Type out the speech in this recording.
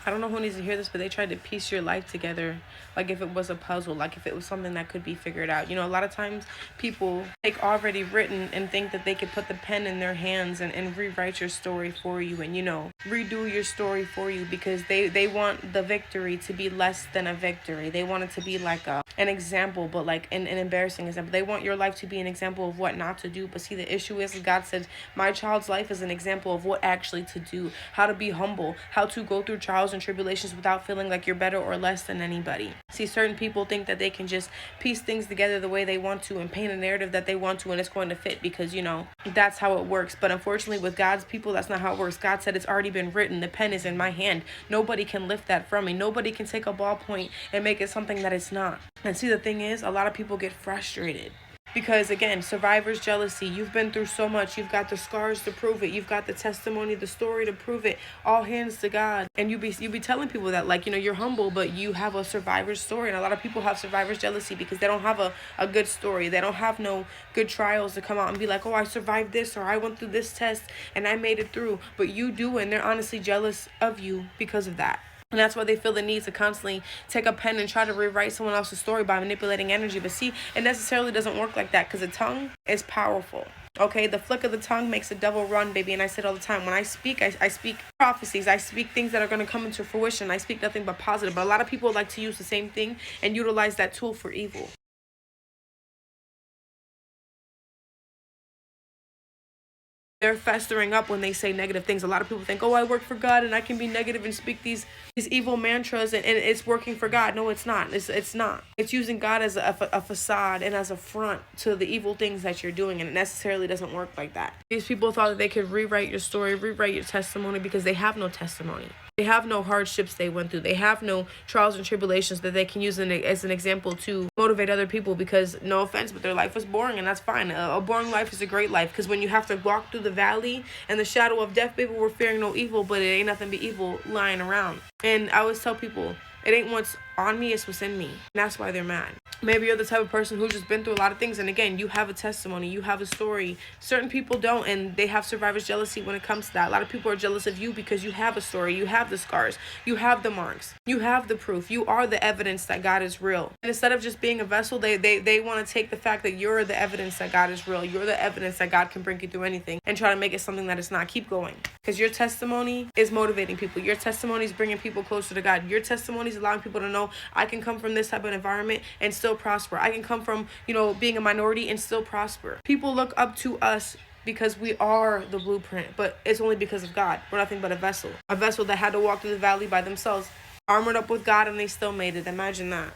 I don't know who needs to hear this, but they tried to piece your life together like if it was a puzzle, like if it was something that could be figured out. A lot of times people take already written and think that they could put the pen in their hands and rewrite your story for you and, redo your story for you because they want the victory to be less than a victory. They want it to be like an example, but like an embarrassing example. They want your life to be an example of what not to do. But see, the issue is God said, my child's life is an example of what actually to do, how to be humble, how to go through trials and tribulations without feeling like you're better or less than anybody. See, certain people think that they can just piece things together the way they want to and paint a narrative that they want to and it's going to fit because, that's how it works. But unfortunately, with God's people, that's not how it works. God said it's already been written. The pen is in my hand. Nobody can lift that from me. Nobody can take a ballpoint and make it something that it's not. And see, the thing is, a lot of people get frustrated. Because again, survivor's jealousy. You've been through so much. You've got the scars to prove it. You've got the testimony, the story to prove it. All hands to God. And you be telling people that you're humble, but you have a survivor's story. And a lot of people have survivor's jealousy because they don't have a good story. They don't have no good trials to come out and be like, oh, I survived this or I went through this test and I made it through. But you do, and they're honestly jealous of you because of that. And that's why they feel the need to constantly take a pen and try to rewrite someone else's story by manipulating energy. But see, it necessarily doesn't work like that because the tongue is powerful. Okay, the flick of the tongue makes the devil run, baby. And I say it all the time. When I speak, I speak prophecies. I speak things that are going to come into fruition. I speak nothing but positive. But a lot of people like to use the same thing and utilize that tool for evil. They're festering up when they say negative things. A lot of people think, oh, I work for God and I can be negative and speak these evil mantras and it's working for God. No, it's not. It's not. It's using God as a facade and as a front to the evil things that you're doing, and it necessarily doesn't work like that. These people thought that they could rewrite your story, rewrite your testimony because they have no testimony. They have no hardships they went through. They have no trials and tribulations that they can use as an example to motivate other people because, no offense, but their life was boring, and that's fine. A boring life is a great life because when you have to walk through the valley and the shadow of death, people were fearing no evil, but it ain't nothing but evil lying around. And I always tell people, it ain't what's on me, it's what's in me. And that's why they're mad. Maybe you're the type of person who's just been through a lot of things. And again, you have a testimony, you have a story. Certain people don't, and they have survivor's jealousy when it comes to that. A lot of people are jealous of you because you have a story, you have the scars, you have the marks, you have the proof, you are the evidence that God is real. And instead of just being a vessel, they want to take the fact that you're the evidence that God is real, you're the evidence that God can bring you through anything, and try to make it something that it's not. Keep going. Because your testimony is motivating people. Your testimony is bringing people closer to God. Your testimony is allowing people to know, I can come from this type of environment and still prosper. I can come from, being a minority and still prosper. People look up to us because we are the blueprint, but it's only because of God. We're nothing but a vessel that had to walk through the valley by themselves, armored up with God, and they still made it. Imagine that.